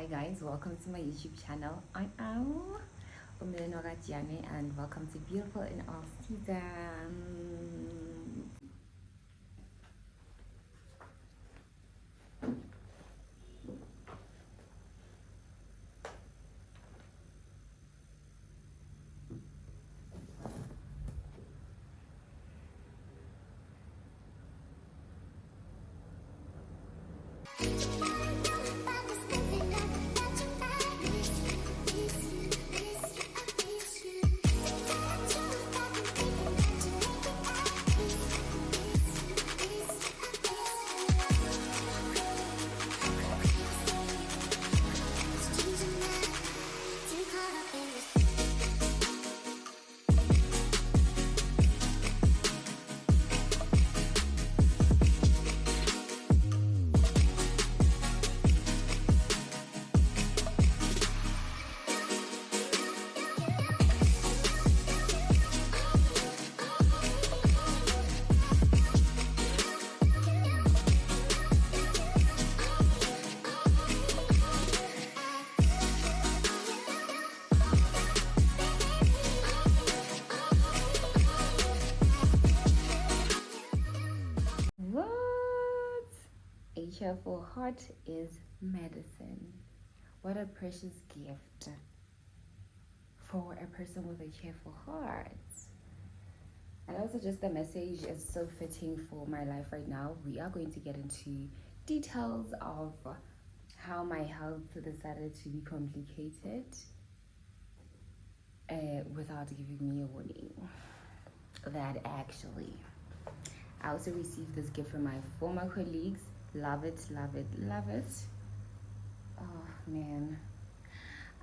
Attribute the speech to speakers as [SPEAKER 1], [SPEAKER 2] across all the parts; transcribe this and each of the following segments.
[SPEAKER 1] Hi guys, welcome to my YouTube channel. I am Umilenoga Gianni and welcome to Beautiful in All Seasons. What? A cheerful heart is medicine. What a precious gift for a person with a cheerful heart. And also, just the message is so fitting for my life right now. We are going to get into details of how my health decided to be complicated without giving me a warning. That actually, I also received this gift from my former colleagues. Love it, love it, love it. Oh man,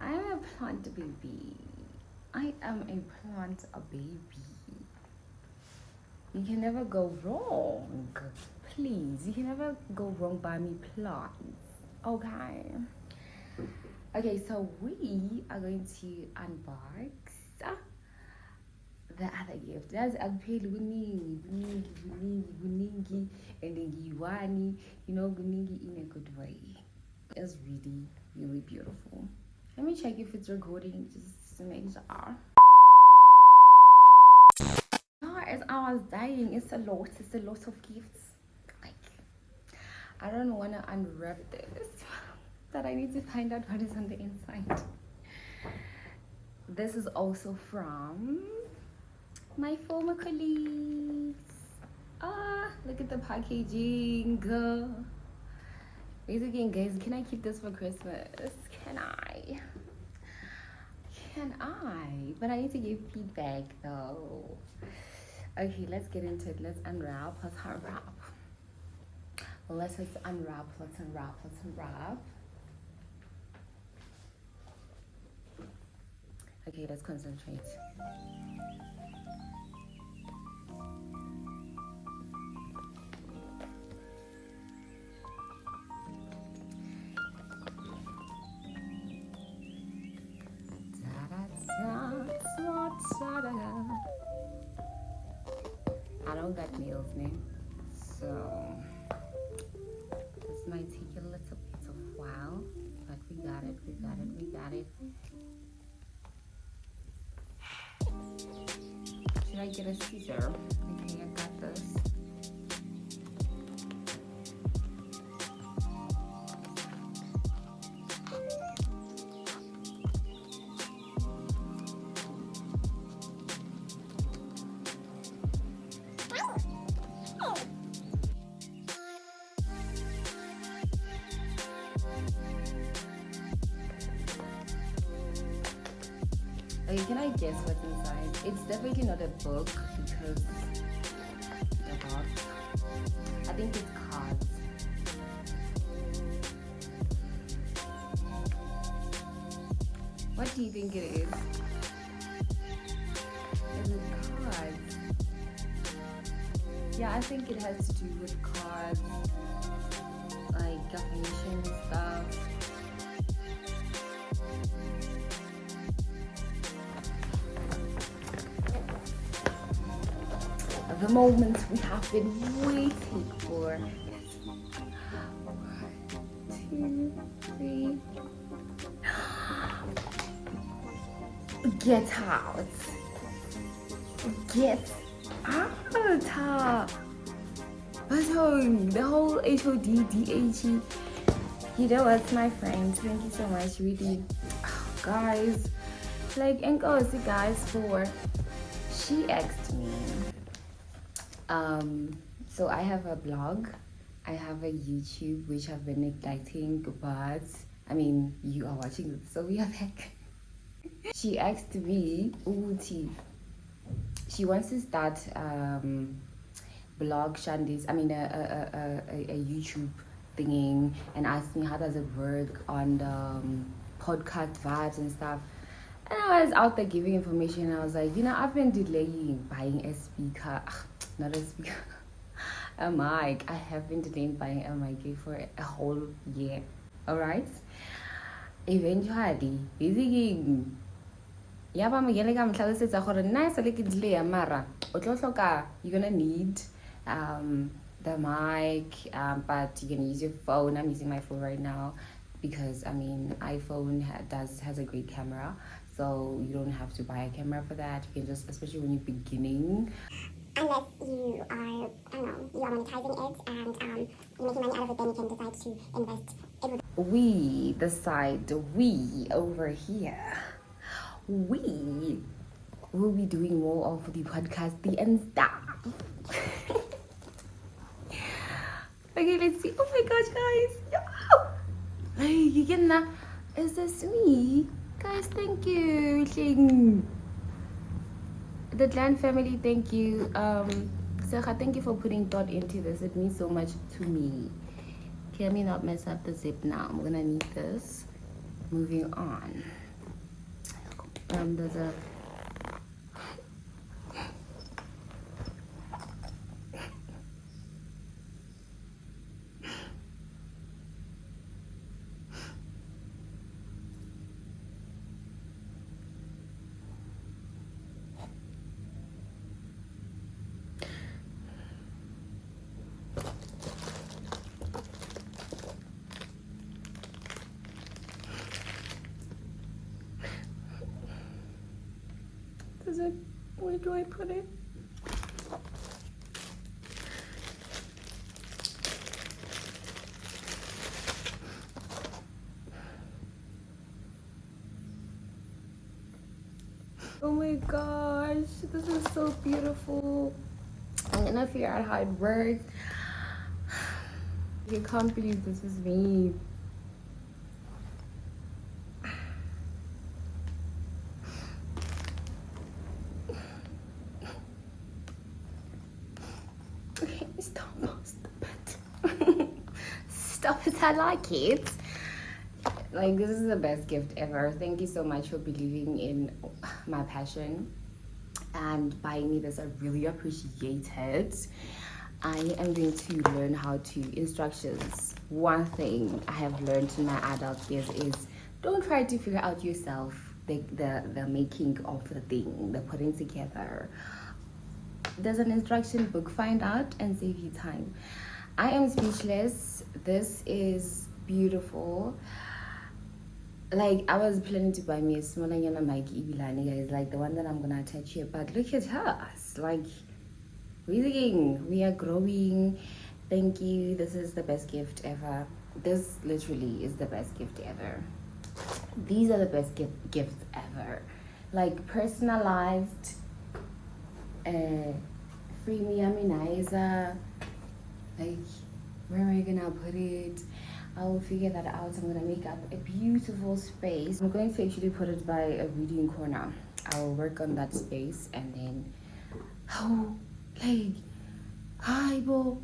[SPEAKER 1] I am a plant baby. I am a plant baby. You can never go wrong. Please, you can never go wrong by me plants. Okay. Okay, so we are going to unbox the other gift. That's actually buningi, and then giwani, buningi in a good way. It's really, really beautiful. Let me check if it's recording just to make sure. As I was dying, it's a lot of gifts. Like, I don't want to unwrap this, but I need to find out what is on the inside. This is also from my former colleagues. Look at the packaging. Basically, guys, can I keep this for Christmas? Can I? But I need to give feedback though. Okay, let's get into it. Let's unwrap. Let's unwrap. Okay, let's concentrate. I don't got nails, man. So this might take a little bit of while, but we got it. Should I get a scissor? Okay, I got this. Okay, can I guess what's inside? It's definitely not a book because the box. I think it's cards. What do you think it is? Is it cards? Yeah, I think it has to do with cards, like definition stuff. The moment we have been waiting for. 1, 2, 3, Get out. Get out. But the whole HODDHE. You know what, my friends? Thank you so much, really. Guys, like, and also guys for she asked me. So I have a blog, I have a YouTube which I've been neglecting, but I mean you are watching this, so we are back. She asked me, Uti. She wants to start blog shandis. I mean a YouTube thingy, and asked me how does it work on the podcast vibes and stuff. And I was out there giving information, and I was like, I've been delaying buying a speaker, not a speaker, a mic. I have been delaying buying a mic for a whole year. All right. Eventually, yeah, but I'm gonna nice delay mara. You're gonna need the mic, but you can use your phone. I'm using my phone right now because I mean iPhone has a great camera, so you don't have to buy a camera for that. You can just, especially when you're beginning,
[SPEAKER 2] unless you are, I don't know, you are monetizing it and you're making money out of it, then you can decide to invest.
[SPEAKER 1] We decide, we over here, we will be doing more of the podcasting and stuff. Okay, let's see. Oh my gosh, guys. Hey, you getting that? Is this me? Guys, thank you. The Glenn family, thank you. Secha, thank you for putting thought into this. It means so much to me. Okay, let me not mess up the zip now. I'm gonna need this. Moving on. There's a where do I put it? Oh my gosh, this is so beautiful. I'm gonna figure out how it works. I can't believe this is me. Okay, stop it. Stop it, I like it. Like, this is the best gift ever. Thank you so much for believing in my passion and buying me this. I really appreciate it. I am going to learn how to instructions. One thing I have learned in my adult years is don't try to figure out yourself the making of the thing, the putting together. There's an instruction book. Find out and save you time. I am speechless. This is beautiful. Like, I was planning to buy me a smaller mic, guys, like the one that I'm gonna attach here, but look at us. Like, we are growing. Thank you. This is the best gift ever. This literally is the best gift ever. These are the best gifts ever. Like, personalized, freemiumizer. Like, where am I gonna put it? I will figure that out. I'm gonna make up a beautiful space. I'm going to actually put it by a reading corner. I will work on that space, and then hi Bo.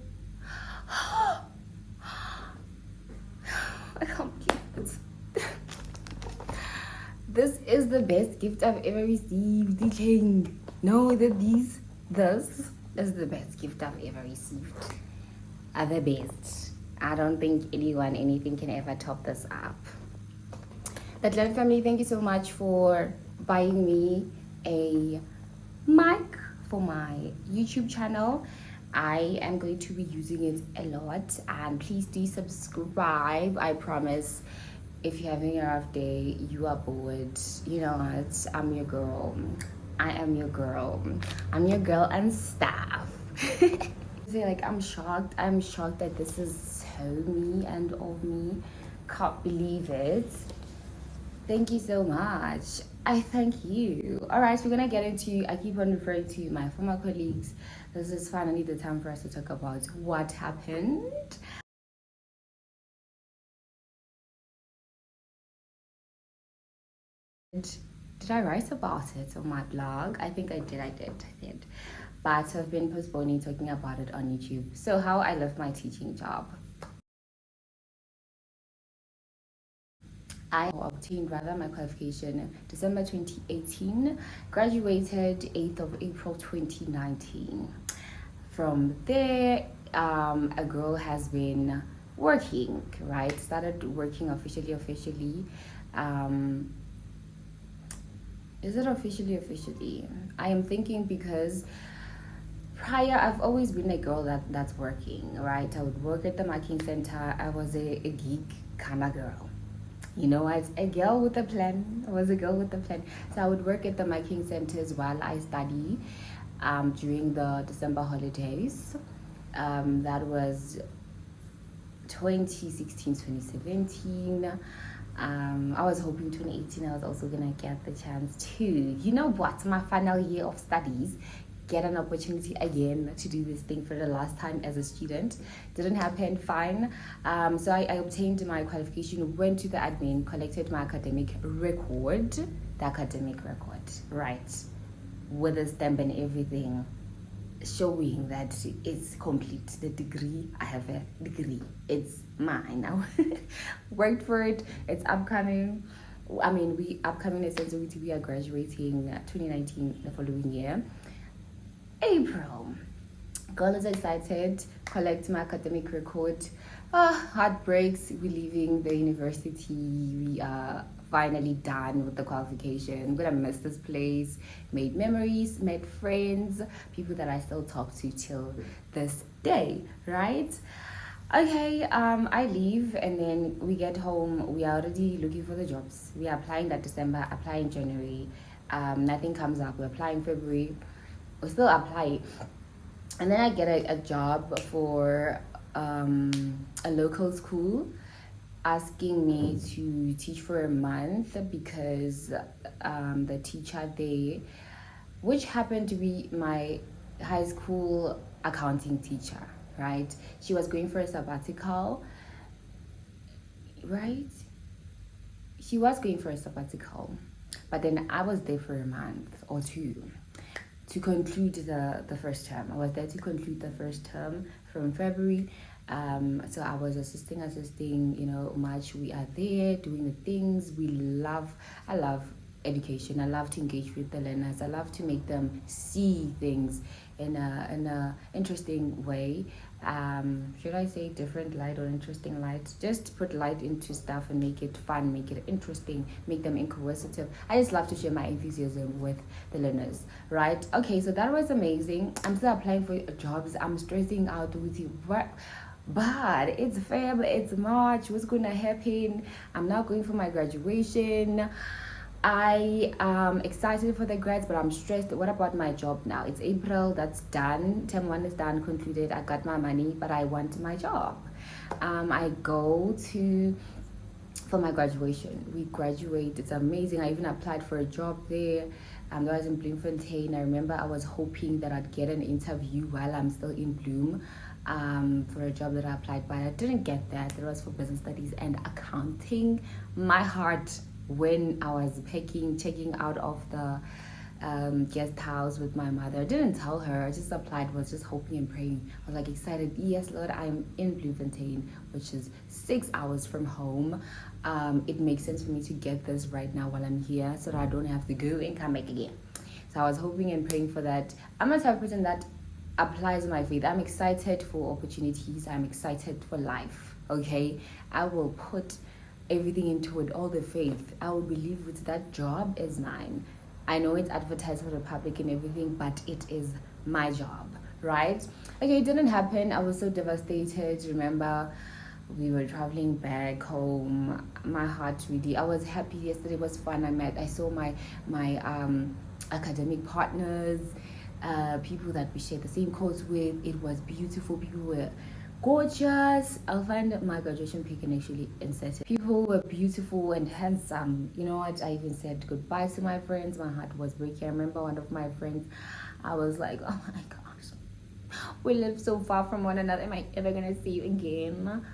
[SPEAKER 1] I can't believe it. This is the best gift I've ever received. No, this is the best gift I've ever received. The best. I don't think anything can ever top this up. The Glenn family, thank you so much for buying me a mic for my YouTube channel. I am going to be using it a lot, and please do subscribe. I promise if you're having a rough day, you are bored, you know what? I'm your girl. I am your girl. I'm your girl and stuff. Say like I'm shocked. I'm shocked that this is so me and of me. Can't believe it. Thank you so much. I thank you. All right, we're gonna get into. I keep on referring to my former colleagues. This is finally the time for us to talk about what happened. Did I write about it on my blog? I think I did. I did. But I've been postponing talking about it on YouTube. So how I left my teaching job. I obtained rather my qualification December 2018, graduated 8th of April 2019. From there, a girl has been working, right? Started working officially. Is it officially? I am thinking because prior I've always been a girl that's working, right? I would work at the marking center. I was a geek kind of girl. You know, I was a girl with a plan. I was a girl with a plan. So I would work at the marking centers while I study during the December holidays. That was 2016, 2017. I was hoping 2018 I was also gonna get the chance to, you know what, my final year of studies, get an opportunity again to do this thing for the last time as a student. Didn't happen, fine. So I obtained my qualification, went to the admin, collected my academic record, right, with a stamp and everything, showing that it's complete. The degree, I have a degree. It's mine now. Worked for it. It's upcoming. I mean, we upcoming essentially we are graduating 2019 the following year. April. Girl is excited. Collect my academic record. Heartbreaks. We're leaving the university. We are finally done with the qualification. I'm gonna miss this place. Made memories, met friends, people that I still talk to till this day, right? Okay, I leave and then we get home. We are already looking for the jobs. We are applying that December, applying January. Nothing comes up. We're applying February. We still apply. And then I get a job for a local school asking me to teach for a month because the teacher there, which happened to be my high school accounting teacher, right? She was going for a sabbatical, right? She was going for a sabbatical, but then I was there for a month or two to conclude the first term. I was there to conclude the first term from February. So I was assisting, you know, much. We are there doing the things I love education. I love to engage with the learners. I love to make them see things in a interesting way. Should I say different light or interesting light? Just put light into stuff and make it fun, make it interesting, make them inquisitive. I just love to share my enthusiasm with the learners, right? Okay, so that was amazing. I'm still applying for jobs. I'm stressing out with you. But it's Feb, it's March. What's gonna happen? I'm now going for my graduation. I am excited for the grads, but I'm stressed. What about my job now? It's April, that's done. Term 1 is done, concluded. I got my money, but I want my job. I go for my graduation. We graduate, it's amazing. I even applied for a job there. That was in Bloemfontein. I remember I was hoping that I'd get an interview while I'm still in Bloem. For a job that I applied, but I didn't get that. It was for business studies and accounting. My heart, when I was checking out of the guest house with my mother, I didn't tell her. I just applied, was just hoping and praying. I was like excited. Yes, Lord, I'm in Bloemfontein, which is 6 hours from home. It makes sense for me to get this right now while I'm here, so that I don't have to go and come back again. So I was hoping and praying for that. I'm a type of person that applies my faith. I'm excited for opportunities. I'm excited for life. Okay, I will put everything into it, all the faith. I will believe with that job is mine. I know it's advertised for the public and everything, but it is my job, right? Okay, it didn't happen. I was so devastated. Remember, we were traveling back home. My heart really, I was happy. Yesterday was fun. I saw my academic partners, people that we shared the same course with. It was beautiful. People were gorgeous. I'll find my graduation pic and actually insert it. People were beautiful and handsome. You know what? I even said goodbye to my friends. My heart was breaking. I remember one of my friends, I was like, oh my gosh, we live so far from one another. Am I ever gonna see you again?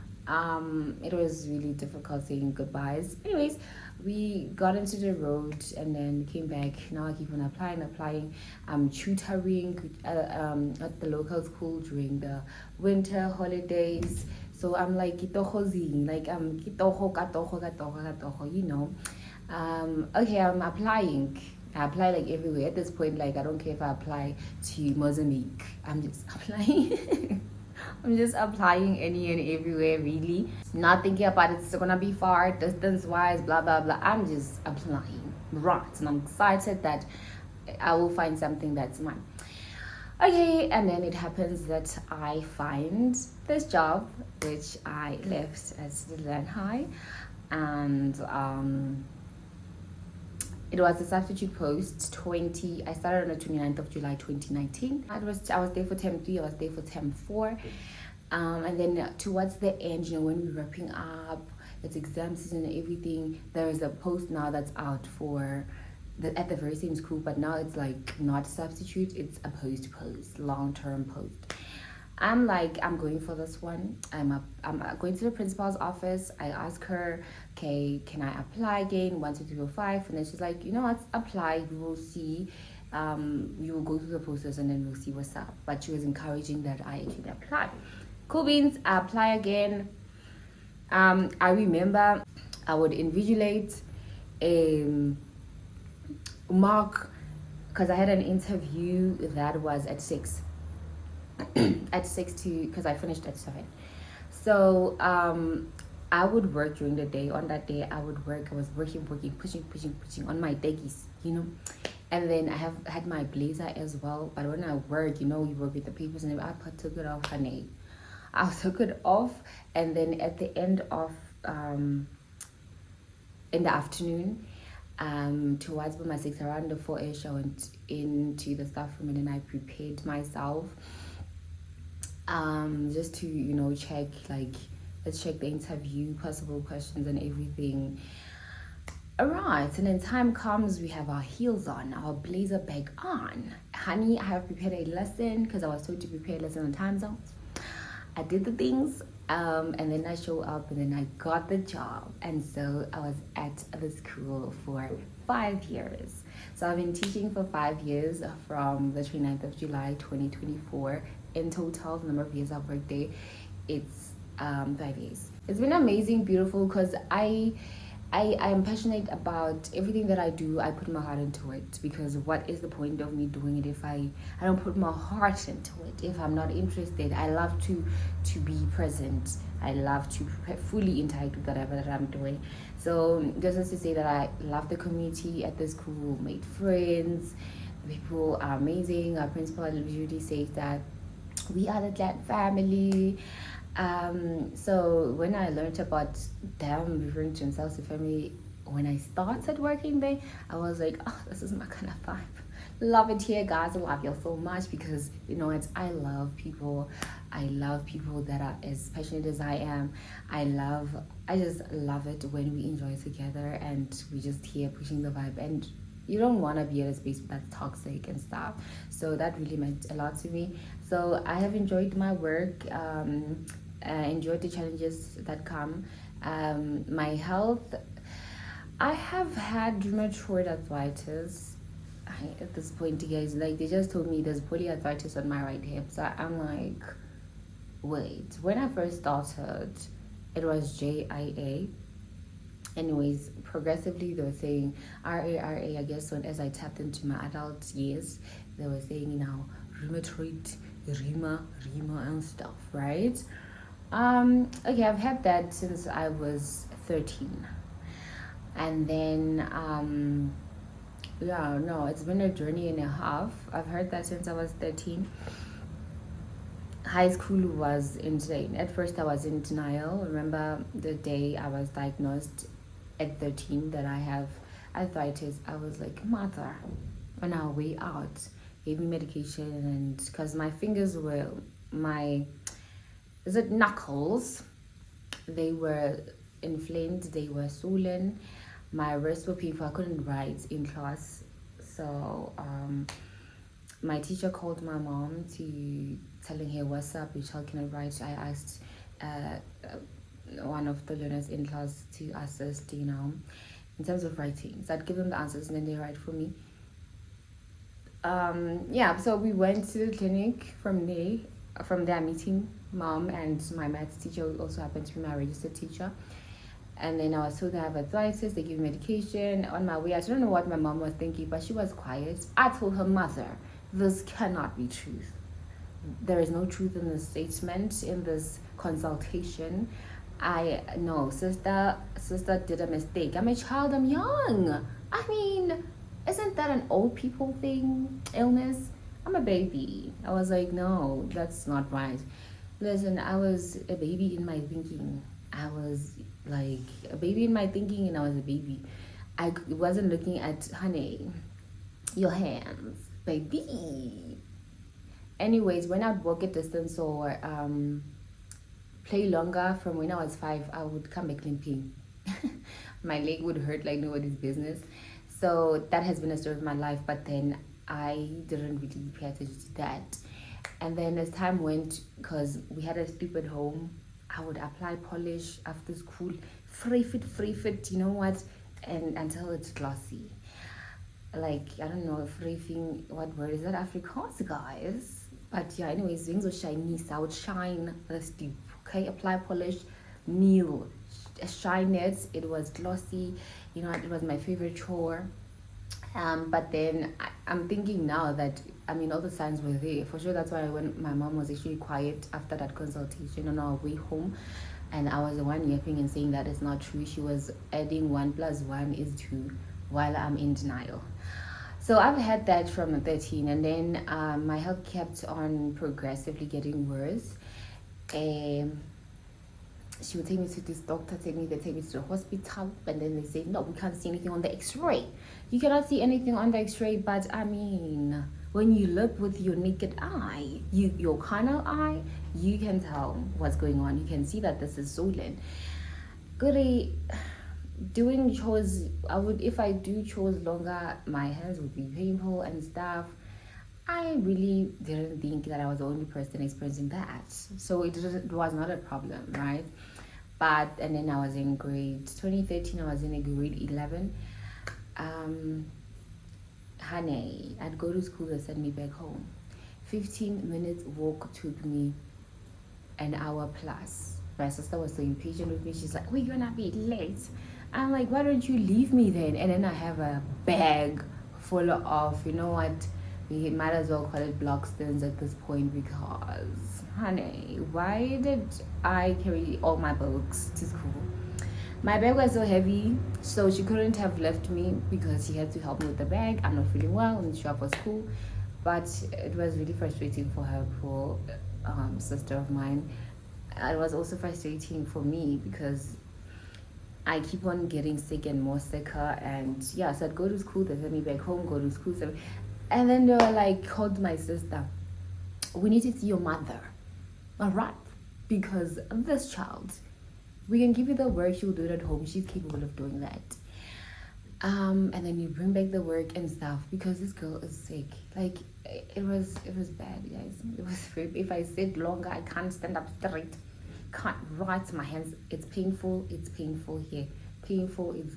[SPEAKER 1] It was really difficult saying goodbyes. Anyways, we got into the road and then came back. Now I keep on applying. I'm tutoring at the local school during the winter holidays. So I'm like kitohozing, like kitoho katoho katoho katoho, you know. Okay, I'm applying. I apply like everywhere. At this point, like I don't care if I apply to Mozambique. I'm just applying. I'm just applying any and everywhere, really. Not thinking about it's gonna be far, distance wise, blah blah blah. I'm just applying, right? And I'm excited that I will find something that's mine. Okay, and then it happens that I find this job, which I left as the Land High, and it was a substitute post 20. I started on the 29th of July 2019. I was there for term 3, I was there for term 4. And then towards the end, you know, when we're wrapping up, it's exam season and everything, there is a post now that's out for at the very same school, but now it's like not substitute, it's a post, long-term post. I'm like, I'm going for this one. I'm going to the principal's office. I ask her, okay, can I apply again? 1, 2, 3, 4, 5. And then she's like, you know what? Apply. We will see. You will go through the process and then we'll see what's up. But she was encouraging that I actually apply. Cool beans. I apply again. I remember I would invigilate mark because I had an interview that was at 6. At 6 to because I finished at 7. So I would work during the day. On that day I would work. I was working, pushing on my deggies, you know. And then I had my blazer as well. But when I work, you know, you work with the papers and I took it off, honey. I took it off, and then at the end of in the afternoon, towards my 6 around the 4ish, I went into the staff room and then I prepared myself. Just to, you know, check, like, let's check the interview, possible questions and everything. Alright, and then time comes, we have our heels on, our blazer bag on. Honey, I have prepared a lesson because I was told to prepare a lesson on time zones. I did the things, and then I show up and then I got the job. And so I was at the school for 5 years. So I've been teaching for 5 years from the 29th of July 2024. In total, the number of years I've worked there, it's 5 years. It's been amazing, beautiful, because I am passionate about everything that I do. I put my heart into it, because what is the point of me doing it if I don't put my heart into it, if I'm not interested? I love to be present. I love to fully interact with whatever that I'm doing. So just as to say that I love the community at the school, made friends, people are amazing. Our principal usually says that we are the Glad family. So when I learned about them referring to themselves as a family, when I started working there, I was like, oh, this is my kind of vibe. Love it here, guys. I love you so much because, you know, I love people. I love people that are as passionate as I am. I just love it when we enjoy together and we just here pushing the vibe. And you don't want to be at a space that's toxic and stuff. So that really meant a lot to me. So I have enjoyed my work. I enjoyed the challenges that come. My health, I have had rheumatoid arthritis. At this point, guys, like, they just told me there's polyarthritis on my right hip. So I'm like, wait. When I first started, it was JIA. Anyways, progressively they were saying RA. I guess as I tapped into my adult years, they were saying now rheumatoid, rheuma and stuff, right? Okay, I've had that since I was 13. And then yeah, no, it's been a journey and a half. I've heard that since I was 13. high school was insane. At first, I was in denial. Remember the day I was diagnosed at 13 that I have arthritis? I was like, mother, on our way out, gave me medication, and because my fingers were, my, is it knuckles? They were inflamed, they were swollen. My wrists were painful, I couldn't write in class. So, my teacher called my mom to telling her what's up, which how can I write. I asked one of the learners in class to assist, in terms of writing. So I'd give them the answers and then they write for me. Yeah, so we went to the clinic from there. From there, meeting mom and my maths teacher, who also happened to be my registered teacher. And then I was told I have arthritis. They gave me medication. On my way, I don't know what my mom was thinking, but she was quiet. I told her, mother, this cannot be truth. There is no truth in this statement, in this consultation. I know, sister did a mistake. I'm a child, I'm young. I mean, isn't that an old people thing, illness? I'm a baby. I was like, no, that's not right. Listen, I was a baby in my thinking. I was like a baby in my thinking, and I was a baby. I wasn't looking at, honey, your hands, baby. Anyways, when I'd walk a distance or play longer from when I was 5, I would come back limping. My leg would hurt like nobody's business. So that has been a story of my life, but then I didn't really pay attention to that. And then as time went, because we had a stupid home, I would apply polish after school, free fit, you know what? And until it's glossy. Like, I don't know, free, what word is that? Afrikaans, guys. But yeah, anyways, things were shiny, so I would shine this deep. Okay, apply polish, kneel, shine it. It was glossy, you know, it was my favorite chore. But then I'm thinking now that, I mean, all the signs were there. For sure, that's why when my mom was actually quiet after that consultation on our way home, and I was the one yapping and saying that it's not true. She was adding 1 + 1 is 2 while I'm in denial. So I've had that from 13, and then my health kept on progressively getting worse. She would take me to this doctor, they take me to the hospital, and then they say, no, we can't see anything on the x-ray. You cannot see anything on the x-ray, but I mean, when you look with your naked eye, your carnal eye, you can tell what's going on. You can see that this is swollen. Goody, doing chores, if I do chores longer, my hands would be painful and stuff. I really didn't think that I was the only person experiencing that. So it was not a problem, right? But, and then I was in grade 2013, I was in a grade 11. Honey, I'd go to school and send me back home. 15 minutes walk took me an hour plus. My sister was so impatient with me. She's like, we're gonna be late. I'm like, why don't you leave me then? And then I have a bag full of, you know what, we might as well call it Blockstons at this point, because, honey, why did I carry all my books to school? My bag was so heavy, so she couldn't have left me because she had to help me with the bag. I'm not feeling well, and show up for school. But it was really frustrating for her, poor sister of mine. It was also frustrating for me because I keep on getting sick and more sicker. And yeah, so I'd go to school, they send me back home, go to school. And then they were like, called my sister, we need to see your mother, all right? Because this child, we can give you the work, she'll do it at home. She's capable of doing that. And then you bring back the work and stuff because this girl is sick. Like, it was bad, guys. It was very, if I sit longer, I can't stand up straight. Can't write my hands. It's painful here. It's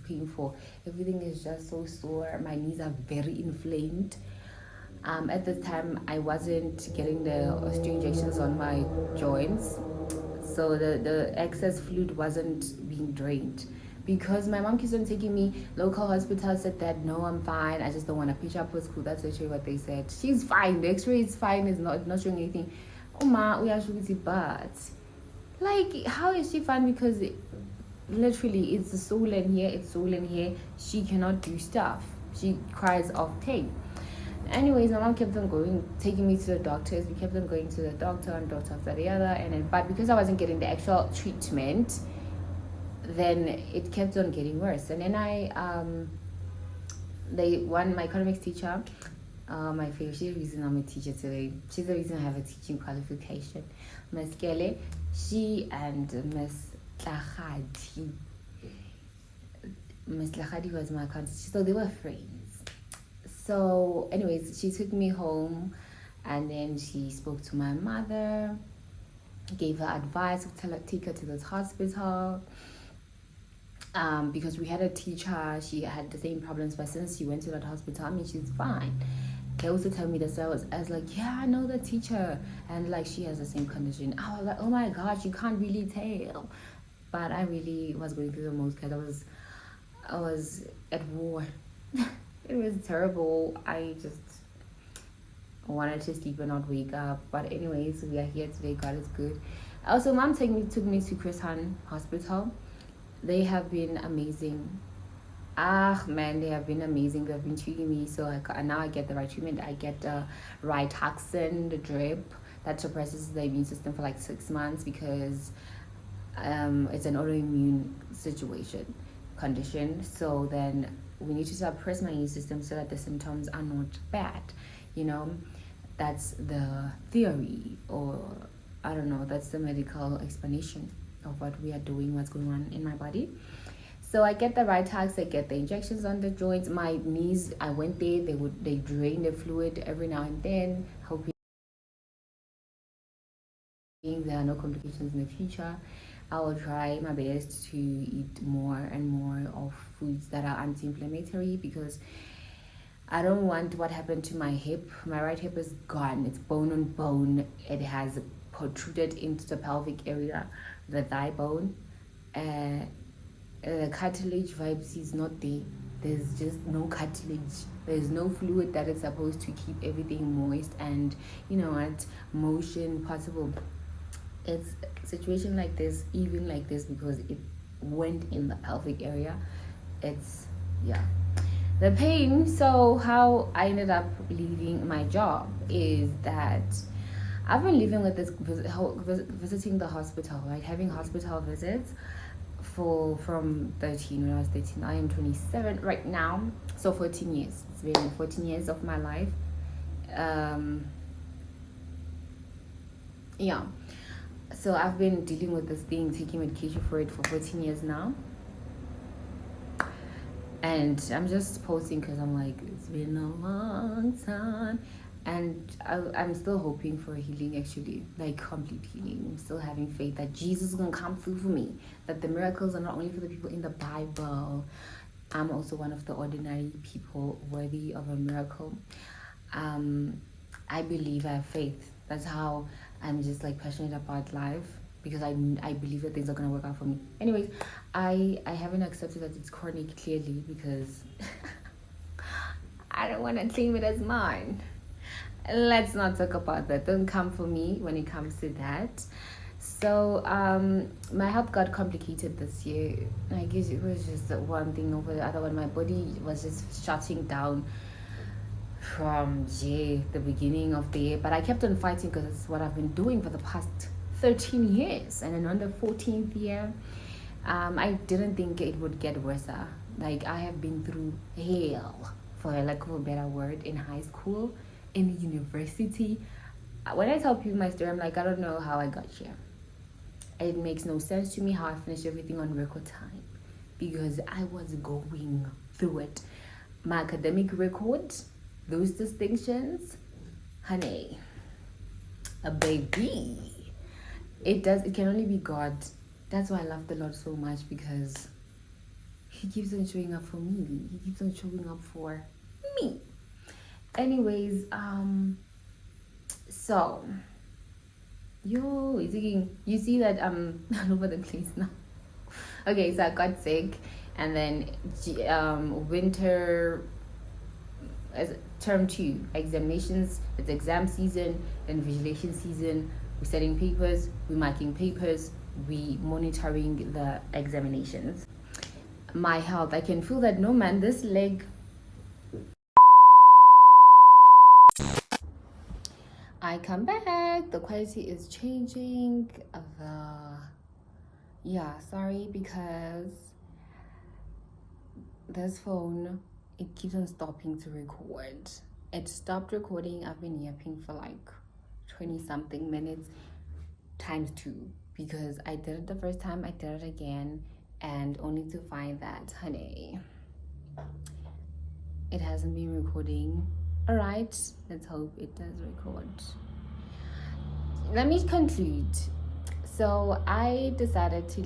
[SPEAKER 1] painful. Everything is just so sore. My knees are very inflamed. At this time, I wasn't getting the osteo injections on my joints. So the excess fluid wasn't being drained. Because my mom keeps on taking me, local hospital said that, no, I'm fine. I just don't want to pitch up with school. That's actually what they said. She's fine. The x-ray is fine. It's not showing anything. Oh, ma, we are showing but like, how is she fine? Because literally, it's swollen here. She cannot do stuff. She cries off pain. Anyways, my mom kept on taking me to the doctors. We kept on going to the doctor and doctor after the other, and then but because I wasn't getting the actual treatment, then it kept on getting worse. And then my economics teacher, my favorite, she's the reason I'm a teacher today. She's the reason I have a teaching qualification. Miss Kelly, she and Miss Tlachadi was my accountant, so they were friends. So, anyways, she took me home, and then she spoke to my mother, gave her advice to take her to this hospital. Because we had a teacher, she had the same problems, but since she went to that hospital, I mean, she's fine. They also tell me this. I was like, yeah, I know the teacher, and like she has the same condition. I was like, oh my gosh, you can't really tell. But I really was going through the most because I was at war. It was terrible. I just wanted to sleep and not wake up. But anyways, we are here today. God is good. Also, mom took me to Chris Han Hospital. They have been amazing. Man, they have been amazing. They've been treating me so now I get the right treatment. I get the right toxin, the drip that suppresses the immune system for like 6 months because it's an autoimmune condition. So then we need to suppress my immune system so that the symptoms are not bad. That's the theory, or I don't know, that's the medical explanation of what we are doing, what's going on in my body. So I get the Vitax, I get the injections on the joints. My knees, I went there, they drain the fluid every now and then, hoping there are no complications in the future. I will try my best to eat more and more of foods that are anti-inflammatory because I don't want what happened to my hip. My right hip is gone. It's bone on bone. It has protruded into the pelvic area, the thigh bone. The cartilage vibes is not there. There's just no cartilage. There's no fluid that is supposed to keep everything moist and motion possible. It's a situation like this, even like this, because it went in the pelvic area. It's the pain. So how I ended up leaving my job is that I've been living with this visiting the hospital, like having hospital visits from 13 when I was 13. I am 27 right now, so 14 years. It's been 14 years of my life. So I've been dealing with this thing, taking medication for it for 14 years now. And I'm just posting because I'm like, it's been a long time. And I'm still hoping for healing, actually, like complete healing. I'm still having faith that Jesus is going to come through for me. That the miracles are not only for the people in the Bible. I'm also one of the ordinary people worthy of a miracle. I believe, I have faith. That's how I'm just like passionate about life, because I believe that things are going to work out for me. Anyways, I haven't accepted that it's chronic, clearly, because I don't want to claim it as mine. Let's not talk about that. Don't come for me when it comes to that. So my health got complicated this year. I guess it was just one thing over the other one. My body was just shutting down from the beginning of the year, but I kept on fighting because it's what I've been doing for the past 13 years. And then on the 14th year, I didn't think it would get worse. Like, I have been through hell, for lack of a better word, in high school, in university. When I tell people my story, I'm like, I don't know how I got here. It makes no sense to me how I finished everything on record time, because I was going through it. My academic record, those distinctions, honey, a baby. It can only be God. That's why I love the Lord so much, because He keeps on showing up for me. He keeps on showing up for me. Anyways, so you see that I'm all over the place now. Okay, so I got sick, and then winter as term 2 examinations. It's exam season and visualization season. We're studying papers, we're marking papers, we monitoring the examinations. My health, I can feel that, no man, this leg I come back, the quality is changing. Sorry, because this phone, it keeps on stopping to record. It stopped recording. I've been yapping for like 20 something minutes times 2, because I did it the first time, I did it again, and only to find that, honey, it hasn't been recording. All right, let's hope it does record. Let me conclude. So I decided to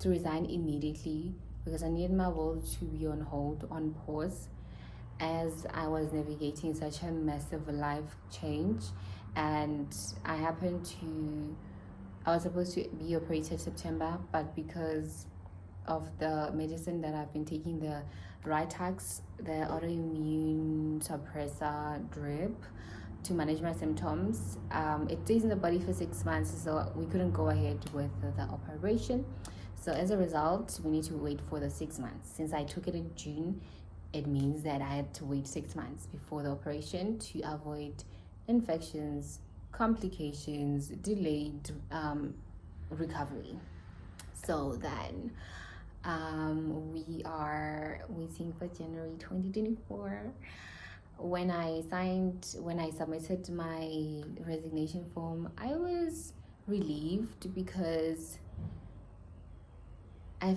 [SPEAKER 1] resign immediately, because I needed my world to be on hold, on pause, as I was navigating such a massive life change. And I was supposed to be operated September, but because of the medicine that I've been taking, the Ritax, the autoimmune suppressor drip, to manage my symptoms, it stays in the body for 6 months, so we couldn't go ahead with the operation. So as a result, we need to wait for the 6 months. Since I took it in June, it means that I had to wait 6 months before the operation to avoid infections, complications, delayed recovery. So then we are waiting for January 2024. When I submitted my resignation form, I was relieved, because I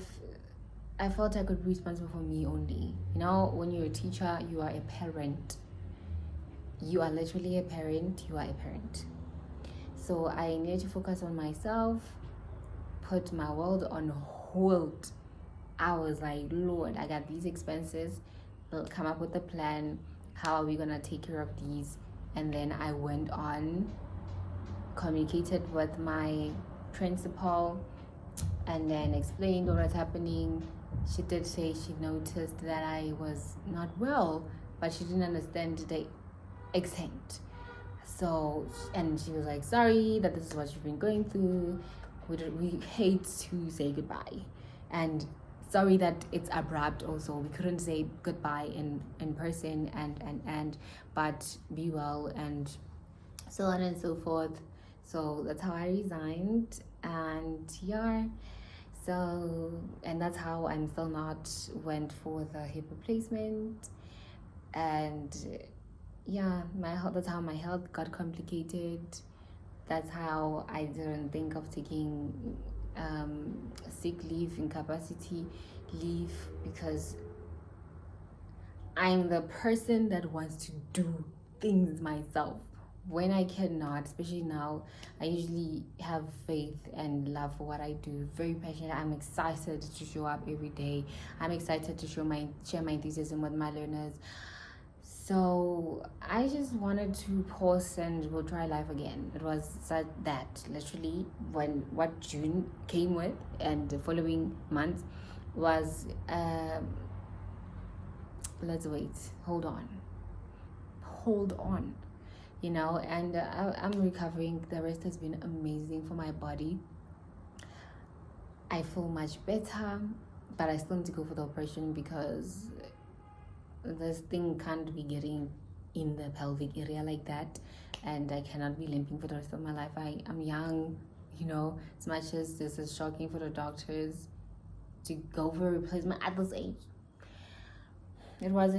[SPEAKER 1] felt I could be responsible for me only. You know, when you're a teacher, you are a parent. You are literally a parent. You are a parent. So I needed to focus on myself, put my world on hold. I was like, Lord, I got these expenses. Come up with a plan. How are we gonna take care of these? And then I went on, communicated with my principal, and then explained what was happening. She did say she noticed that I was not well, but she didn't understand the extent. So, and she was like, sorry that this is what you've been going through. We hate to say goodbye. And sorry that it's abrupt also. We couldn't say goodbye in person, but be well, and so on and so forth. So that's how I resigned, and and that's how I'm still not went for the hip replacement. And that's how my health got complicated. That's how I didn't think of taking sick leave, incapacity leave, because I'm the person that wants to do things myself. When I cannot, especially now, I usually have faith and love for what I do. Very passionate. I'm excited to show up every day. I'm excited to share my enthusiasm with my learners. So I just wanted to pause and we'll try life again. It was such that literally what June came with, and the following month was let's wait, hold on, and I'm recovering. The rest has been amazing for my body. I feel much better, but I still need to go for the operation, because this thing can't be getting in the pelvic area like that, and I cannot be limping for the rest of my life. I'm young, as much as this is shocking for the doctors to go for a replacement at this age. It was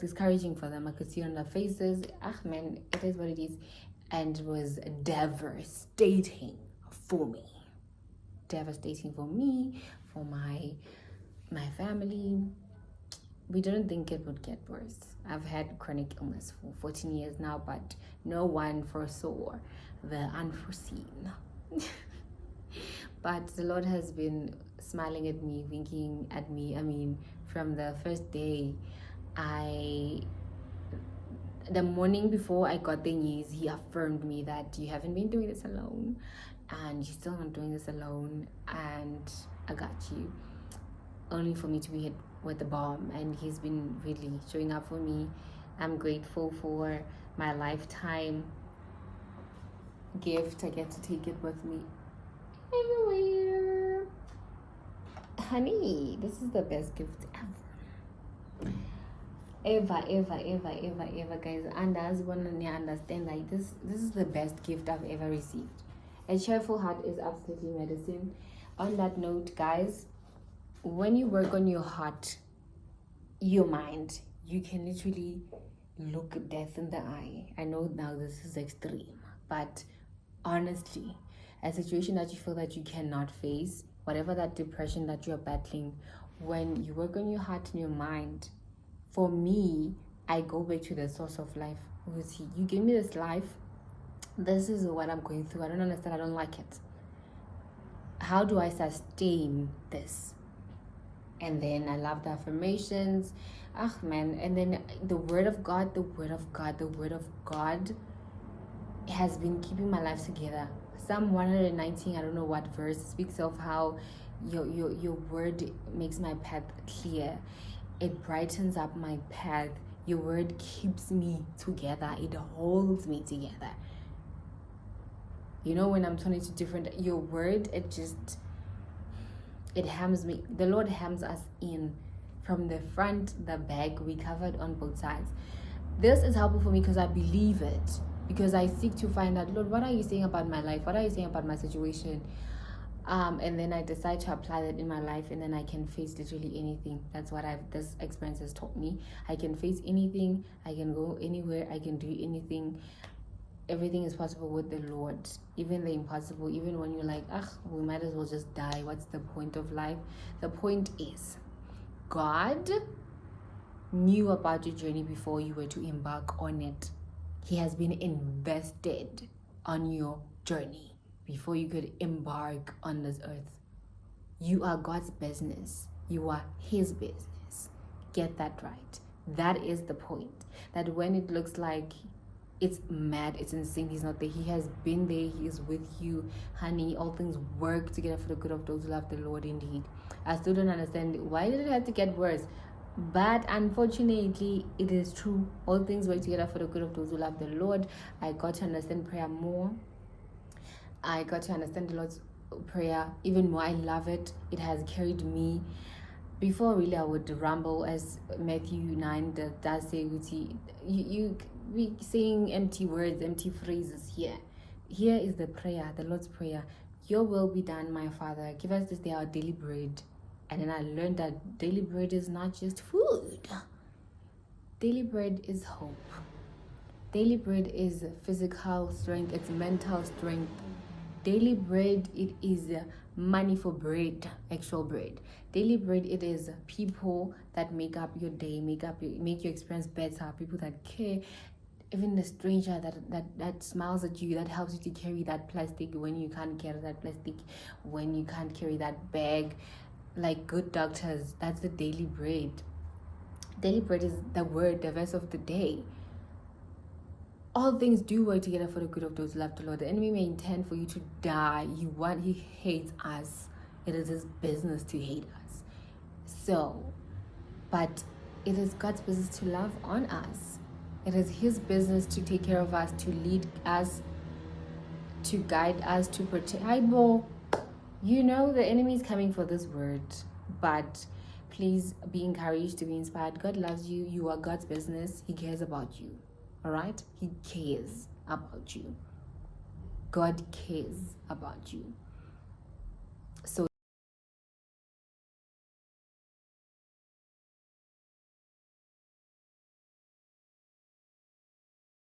[SPEAKER 1] discouraging for them. I could see on their faces. Man, it is what it is. And it was devastating for me. For my family. We didn't think it would get worse. I've had chronic illness for 14 years now, but no one foresaw the unforeseen. But the Lord has been smiling at me, winking at me. I mean, from the first day, the morning before I got the news, he affirmed me that you haven't been doing this alone, and you're still not doing this alone, and I got you. Only for me to be hit with the bomb, and he's been really showing up for me. I'm grateful for my lifetime gift. I get to take it with me everywhere. Honey, this is the best gift ever. ever, guys. And as one understand, like this is the best gift I've ever received. A cheerful heart is absolutely medicine. On that note, guys, when you work on your heart, your mind, you can literally look death in the eye. I know now this is extreme, but honestly, a situation that you feel that you cannot face, whatever that depression that you're battling, when you work on your heart and your mind, for me, I go back to the source of life. Because you give me this life, this is what I'm going through. I don't understand, I don't like it. How do I sustain this? And then I love the affirmations. Man. And then the word of God has been keeping my life together. Psalm 119, I don't know what verse, speaks of how your word makes my path clear. It brightens up my path. Your word keeps me together. It holds me together. You know, when I'm turning to different, your word, it hams me. The Lord hams us in from the front, the back. We covered on both sides. This is helpful for me because I believe it. Because I seek to find out, Lord, what are you saying about my life? What are you saying about my situation? And then I decide to apply that in my life, and then I can face literally anything. That's what this experience has taught me. I can face anything. I can go anywhere. I can do anything. Everything is possible with the Lord. Even the impossible, even when you're like, we might as well just die. What's the point of life? The point is, God knew about your journey before you were to embark on it. He has been invested on your journey before you could embark on this earth. You are God's business. You are His business. Get that right. That is the point. That when it looks like it's mad, it's insane, He's not there. He has been there. He is with you. Honey, all things work together for the good of those who love the Lord indeed. I still don't understand why did it have to get worse. But unfortunately, it is true. All things work together for the good of those who love the Lord. I got to understand prayer more. I got to understand the Lord's Prayer even more. I love it. It has carried me. Before, really, I would ramble, as Matthew 9 does say, you be saying empty words, empty phrases here. Here is the prayer, the Lord's Prayer. Your will be done, my Father. Give us this day our daily bread. And then I learned that daily bread is not just food. Daily bread is hope. Daily bread is physical strength. It's mental strength. Daily bread, it is money for bread, actual bread. Daily bread, it is people that make up your day, make your experience better, people that care. Even the stranger that smiles at you, that helps you to carry that plastic when you can't carry that plastic, when you can't carry that bag. Like good doctors, that's the daily bread. Daily bread is the word, the verse of the day. All things do work together for the good of those who love the Lord. The enemy may intend for you to die. He hates us. It is his business to hate us. So, but it is God's business to love on us. It is His business to take care of us, to lead us, to guide us, to protect. You know the enemy is coming for this word, but please be encouraged to be inspired. God loves you. You are God's business. He cares about you. All right? He cares about you. God cares about you.